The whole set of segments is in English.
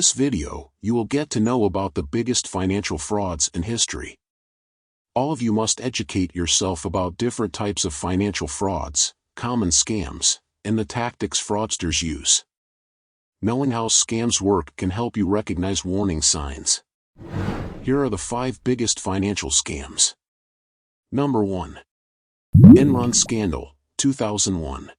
this video, you will get to know about the biggest financial frauds in history. All of you must educate yourself about different types of financial frauds, common scams, and the tactics fraudsters use. Knowing how scams work can help you recognize warning signs. Here are the 5 biggest financial scams. Number 1. Enron Scandal, 2001.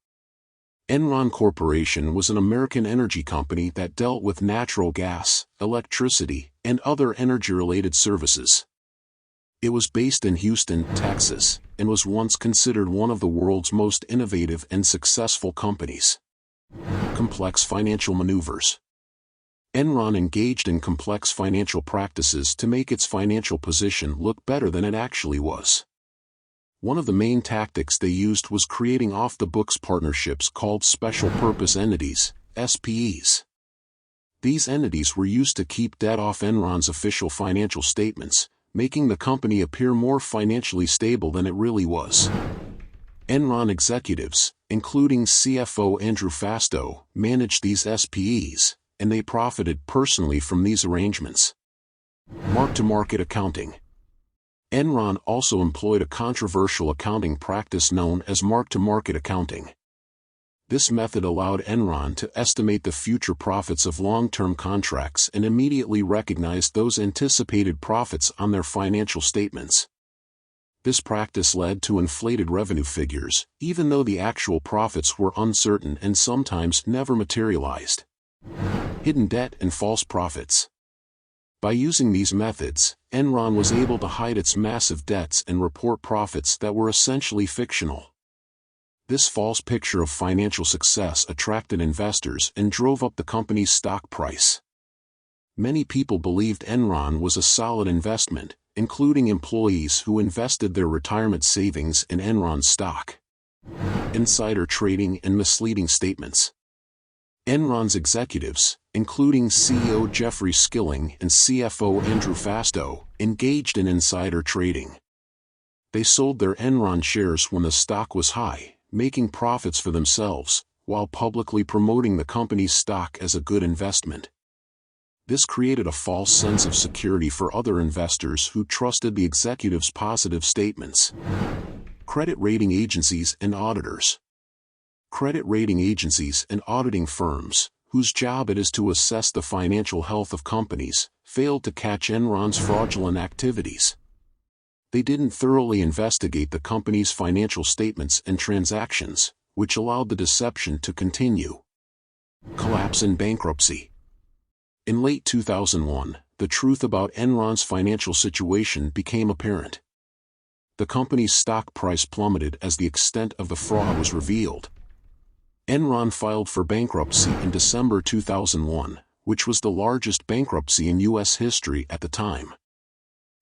Enron Corporation was an American energy company that dealt with natural gas, electricity, and other energy-related services. It was based in Houston, Texas, and was once considered one of the world's most innovative and successful companies. Complex financial maneuvers. Enron engaged in complex financial practices to make its financial position look better than it actually was. One of the main tactics they used was creating off-the-books partnerships called Special Purpose Entities, SPEs. These entities were used to keep debt off Enron's official financial statements, making the company appear more financially stable than it really was. Enron executives, including CFO Andrew Fastow, managed these SPEs, and they profited personally from these arrangements. Mark-to-market accounting. Enron also employed a controversial accounting practice known as mark-to-market accounting. This method allowed Enron to estimate the future profits of long-term contracts and immediately recognize those anticipated profits on their financial statements. This practice led to inflated revenue figures, even though the actual profits were uncertain and sometimes never materialized. Hidden debt and false profits. By using these methods, Enron was able to hide its massive debts and report profits that were essentially fictional. This false picture of financial success attracted investors and drove up the company's stock price. Many people believed Enron was a solid investment, including employees who invested their retirement savings in Enron stock. Insider trading and misleading statements. Enron's executives, including CEO Jeffrey Skilling and CFO Andrew Fastow, engaged in insider trading. They sold their Enron shares when the stock was high, making profits for themselves, while publicly promoting the company's stock as a good investment. This created a false sense of security for other investors who trusted the executives' positive statements. Credit rating agencies and auditors. Credit rating agencies and auditing firms, whose job it is to assess the financial health of companies, failed to catch Enron's fraudulent activities. They didn't thoroughly investigate the company's financial statements and transactions, which allowed the deception to continue. Collapse and bankruptcy. In late 2001, the truth about Enron's financial situation became apparent. The company's stock price plummeted as the extent of the fraud was revealed. Enron filed for bankruptcy in December 2001, which was the largest bankruptcy in U.S. history at the time.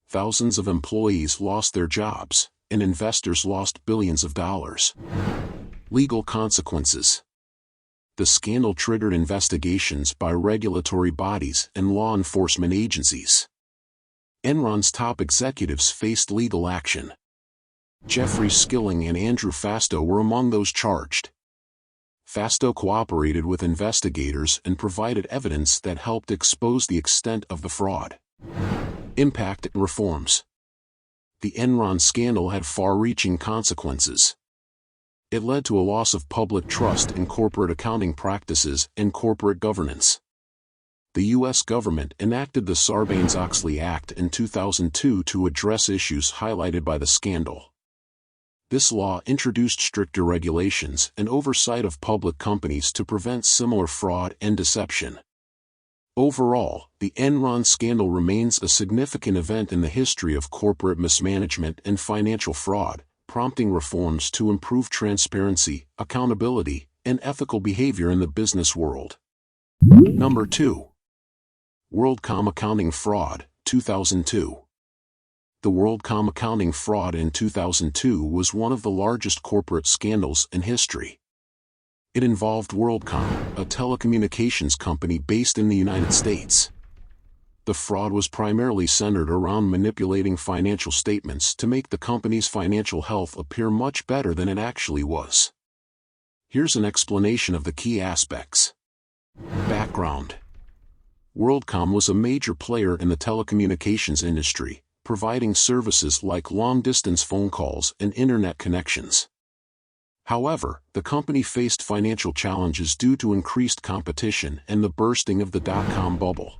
Thousands of employees lost their jobs, and investors lost billions of dollars. Legal consequences. The scandal triggered investigations by regulatory bodies and law enforcement agencies. Enron's top executives faced legal action. Jeffrey Skilling and Andrew Fastow were among those charged. Fastow cooperated with investigators and provided evidence that helped expose the extent of the fraud. Impact and reforms. The Enron scandal had far-reaching consequences. It led to a loss of public trust in corporate accounting practices and corporate governance. The U.S. government enacted the Sarbanes-Oxley Act in 2002 to address issues highlighted by the scandal. This law introduced stricter regulations and oversight of public companies to prevent similar fraud and deception. Overall, the Enron scandal remains a significant event in the history of corporate mismanagement and financial fraud, prompting reforms to improve transparency, accountability, and ethical behavior in the business world. Number 2. WorldCom accounting fraud, 2002. The WorldCom accounting fraud in 2002 was one of the largest corporate scandals in history. It involved WorldCom, a telecommunications company based in the United States. The fraud was primarily centered around manipulating financial statements to make the company's financial health appear much better than it actually was. Here's an explanation of the key aspects. Background. WorldCom was a major player in the telecommunications industry, providing services like long-distance phone calls and internet connections. However, the company faced financial challenges due to increased competition and the bursting of the dot-com bubble.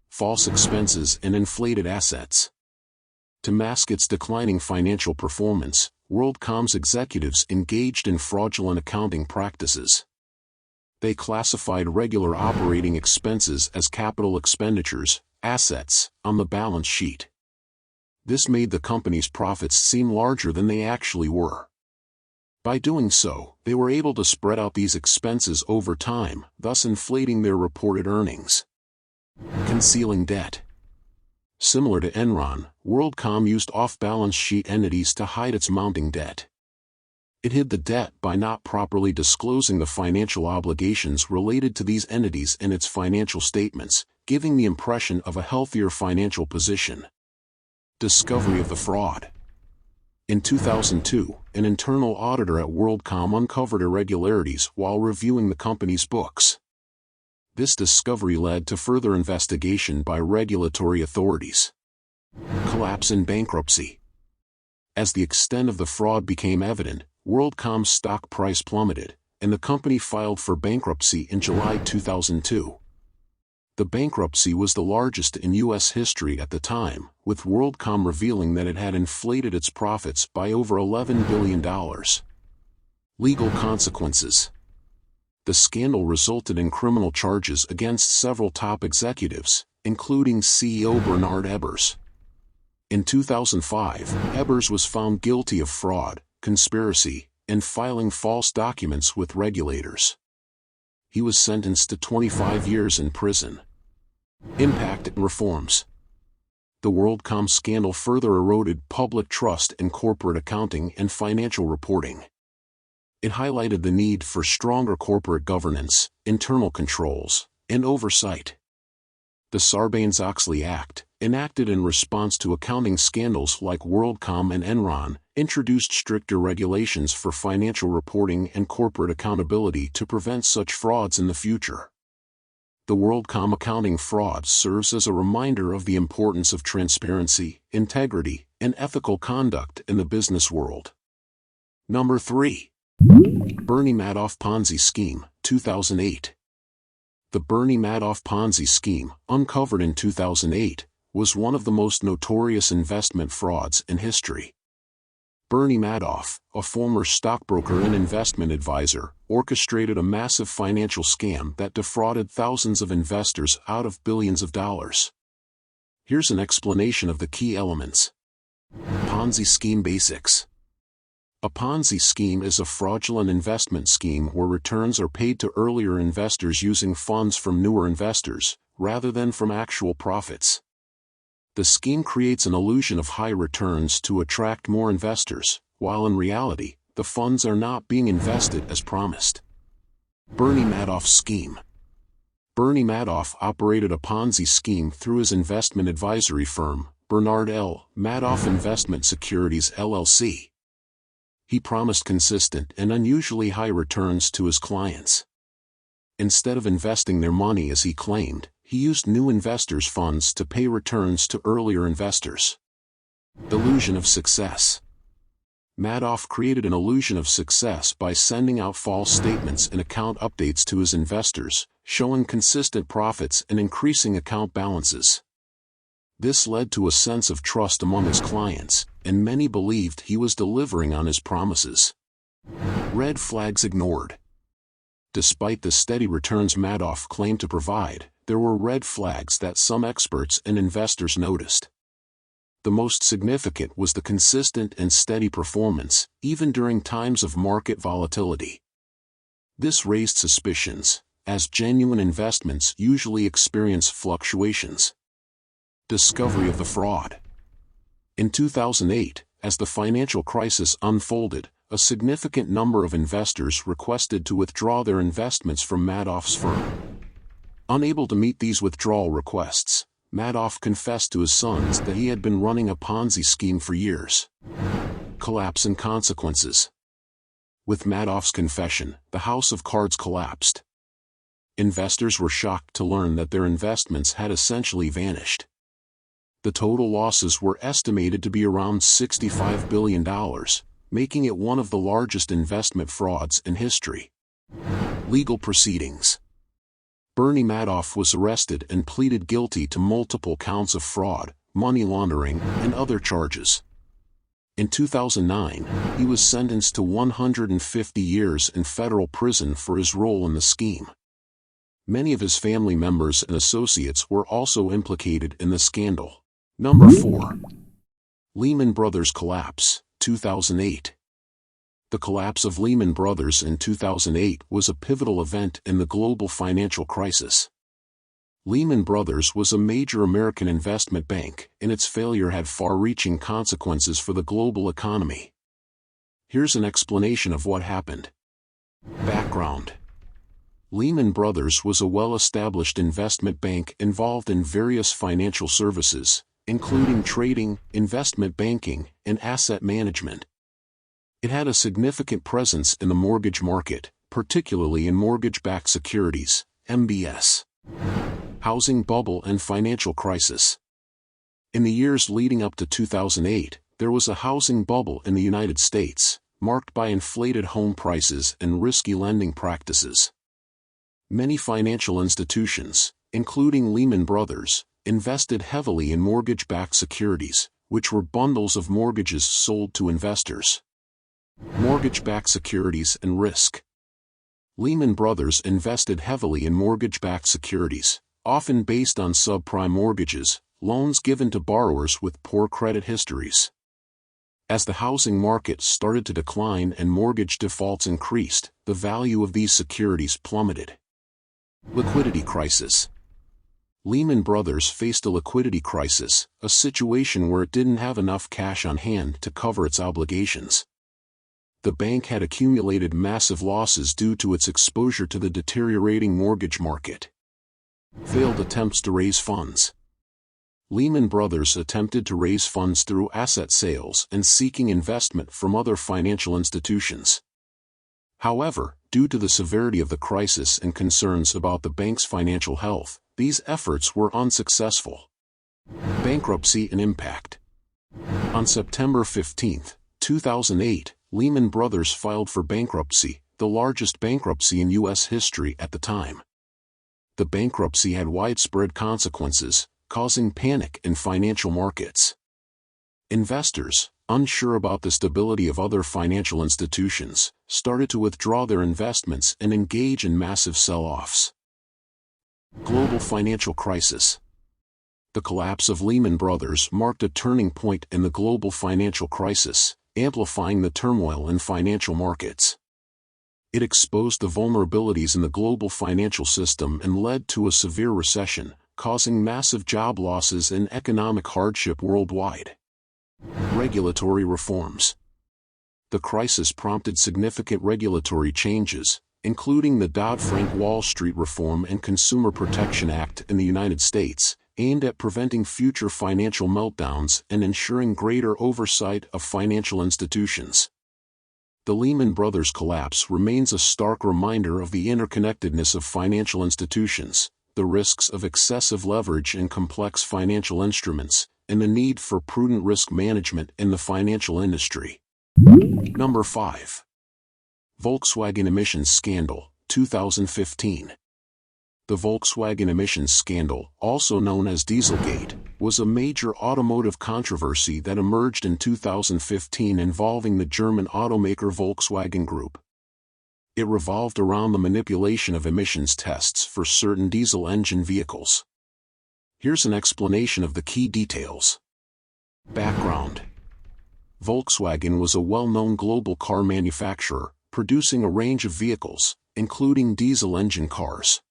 False expenses and inflated assets. To mask its declining financial performance, WorldCom's executives engaged in fraudulent accounting practices. They classified regular operating expenses as capital expenditures, assets, on the balance sheet. This made the company's profits seem larger than they actually were. By doing so, they were able to spread out these expenses over time, thus inflating their reported earnings. Concealing debt. Similar to Enron, WorldCom used off-balance sheet entities to hide its mounting debt. It hid the debt by not properly disclosing the financial obligations related to these entities in its financial statements, giving the impression of a healthier financial position. Discovery of the fraud. In 2002, an internal auditor at WorldCom uncovered irregularities while reviewing the company's books. This discovery led to further investigation by regulatory authorities. Collapse and bankruptcy. As the extent of the fraud became evident, WorldCom's stock price plummeted, and the company filed for bankruptcy in July 2002. The bankruptcy was the largest in U.S. history at the time, with WorldCom revealing that it had inflated its profits by over $11 billion. Legal consequences. The scandal resulted in criminal charges against several top executives, including CEO Bernard Ebbers. In 2005, Ebbers was found guilty of fraud, conspiracy, and filing false documents with regulators. He was sentenced to 25 years in prison. Impact and reforms. The WorldCom scandal further eroded public trust in corporate accounting and financial reporting. It highlighted the need for stronger corporate governance, internal controls, and oversight. The Sarbanes-Oxley Act, enacted in response to accounting scandals like WorldCom and Enron, introduced stricter regulations for financial reporting and corporate accountability to prevent such frauds in the future. The WorldCom accounting fraud serves as a reminder of the importance of transparency, integrity, and ethical conduct in the business world. Number 3. Bernie Madoff Ponzi Scheme, 2008. The Bernie Madoff Ponzi scheme, uncovered in 2008, was one of the most notorious investment frauds in history. Bernie Madoff, a former stockbroker and investment advisor, orchestrated a massive financial scam that defrauded thousands of investors out of billions of dollars. Here's an explanation of the key elements. Ponzi scheme basics. A Ponzi scheme is a fraudulent investment scheme where returns are paid to earlier investors using funds from newer investors, rather than from actual profits. The scheme creates an illusion of high returns to attract more investors, while in reality, the funds are not being invested as promised. Bernie Madoff's scheme. Bernie Madoff operated a Ponzi scheme through his investment advisory firm, Bernard L. Madoff Investment Securities LLC. He promised consistent and unusually high returns to his clients. Instead of investing their money as he claimed, he used new investors' funds to pay returns to earlier investors. Illusion of success. Madoff created an illusion of success by sending out false statements and account updates to his investors, showing consistent profits and increasing account balances. This led to a sense of trust among his clients, and many believed he was delivering on his promises. Red flags ignored. Despite the steady returns Madoff claimed to provide, there were red flags that some experts and investors noticed. The most significant was the consistent and steady performance, even during times of market volatility. This raised suspicions, as genuine investments usually experience fluctuations. Discovery of the fraud. In 2008, as the financial crisis unfolded, a significant number of investors requested to withdraw their investments from Madoff's firm. Unable to meet these withdrawal requests, Madoff confessed to his sons that he had been running a Ponzi scheme for years. Collapse and consequences. With Madoff's confession, the house of cards collapsed. Investors were shocked to learn that their investments had essentially vanished. The total losses were estimated to be around $65 billion, making it one of the largest investment frauds in history. Legal proceedings. Bernie Madoff was arrested and pleaded guilty to multiple counts of fraud, money laundering, and other charges. In 2009, he was sentenced to 150 years in federal prison for his role in the scheme. Many of his family members and associates were also implicated in the scandal. Number 4. Lehman Brothers collapse, 2008. The collapse of Lehman Brothers in 2008 was a pivotal event in the global financial crisis. Lehman Brothers was a major American investment bank, and its failure had far-reaching consequences for the global economy. Here's an explanation of what happened. Background. Lehman Brothers was a well-established investment bank involved in various financial services, including trading, investment banking, and asset management. It had a significant presence in the mortgage market, particularly in mortgage-backed securities, MBS. Housing bubble and financial crisis. In the years leading up to 2008, there was a housing bubble in the United States, marked by inflated home prices and risky lending practices. Many financial institutions, including Lehman Brothers, invested heavily in mortgage-backed securities, which were bundles of mortgages sold to investors. Mortgage-backed securities and risk. Lehman Brothers invested heavily in mortgage-backed securities, often based on subprime mortgages, loans given to borrowers with poor credit histories. As the housing market started to decline and mortgage defaults increased, the value of these securities plummeted. Liquidity crisis. Lehman Brothers faced a liquidity crisis, a situation where it didn't have enough cash on hand to cover its obligations. The bank had accumulated massive losses due to its exposure to the deteriorating mortgage market. Failed attempts to raise funds. Lehman Brothers attempted to raise funds through asset sales and seeking investment from other financial institutions. However, due to the severity of the crisis and concerns about the bank's financial health, these efforts were unsuccessful. Bankruptcy and impact. On September 15, 2008, Lehman Brothers filed for bankruptcy, the largest bankruptcy in U.S. history at the time. The bankruptcy had widespread consequences, causing panic in financial markets. Investors, unsure about the stability of other financial institutions, started to withdraw their investments and engage in massive sell-offs. Global financial crisis. The collapse of Lehman Brothers marked a turning point in the global financial crisis, amplifying the turmoil in financial markets. It exposed the vulnerabilities in the global financial system and led to a severe recession, causing massive job losses and economic hardship worldwide. Regulatory reforms. The crisis prompted significant regulatory changes, including the Dodd-Frank Wall Street Reform and Consumer Protection Act in the United States, aimed at preventing future financial meltdowns and ensuring greater oversight of financial institutions. The Lehman Brothers collapse remains a stark reminder of the interconnectedness of financial institutions, the risks of excessive leverage in complex financial instruments, and the need for prudent risk management in the financial industry. Number 5. Volkswagen Emission Scandal, 2015. The Volkswagen Emission Scandal, also known as Dieselgate, was a major automotive controversy that emerged in 2015 involving the German automaker Volkswagen Group. It revolved around the manipulation of emissions tests for certain diesel engine vehicles. Here's an explanation of the key details. Background. Volkswagen was a well-known global car manufacturer, producing a range of vehicles, including diesel engine cars.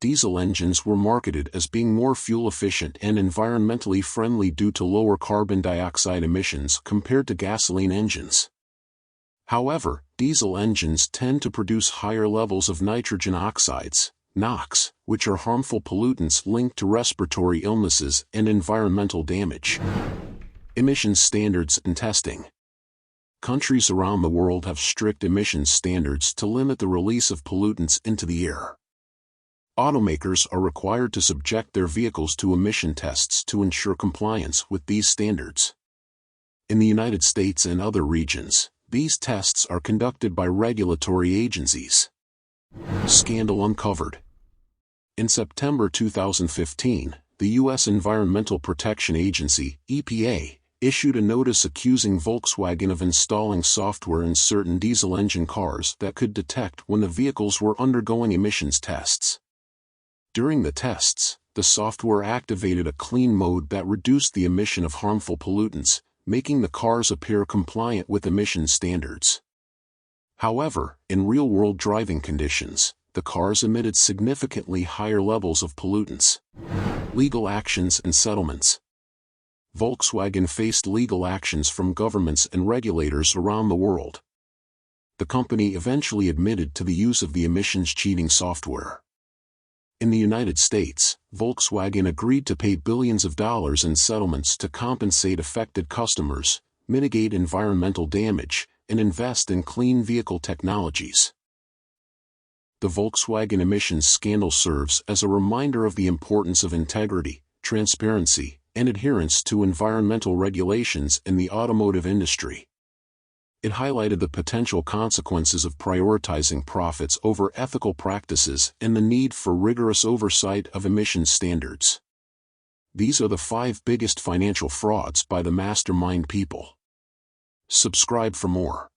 Diesel engines were marketed as being more fuel-efficient and environmentally friendly due to lower carbon dioxide emissions compared to gasoline engines. However, diesel engines tend to produce higher levels of nitrogen oxides, NOx, which are harmful pollutants linked to respiratory illnesses and environmental damage. Emissions standards and testing. Countries around the world have strict emissions standards to limit the release of pollutants into the air. Automakers are required to subject their vehicles to emission tests to ensure compliance with these standards. In the United States and other regions, these tests are conducted by regulatory agencies. Scandal uncovered. In September 2015, the U.S. Environmental Protection Agency, EPA, issued a notice accusing Volkswagen of installing software in certain diesel engine cars that could detect when the vehicles were undergoing emissions tests. During the tests, the software activated a clean mode that reduced the emission of harmful pollutants, making the cars appear compliant with emission standards. However, in real-world driving conditions, the cars emitted significantly higher levels of pollutants. Legal actions and settlements. Volkswagen faced legal actions from governments and regulators around the world. The company eventually admitted to the use of the emissions cheating software. In the United States, Volkswagen agreed to pay billions of dollars in settlements to compensate affected customers, mitigate environmental damage, and invest in clean vehicle technologies. The Volkswagen emissions scandal serves as a reminder of the importance of integrity, transparency, and adherence to environmental regulations in the automotive industry. It highlighted the potential consequences of prioritizing profits over ethical practices and the need for rigorous oversight of emissions standards. These are the 5 biggest financial frauds by the mastermind people. Subscribe for more.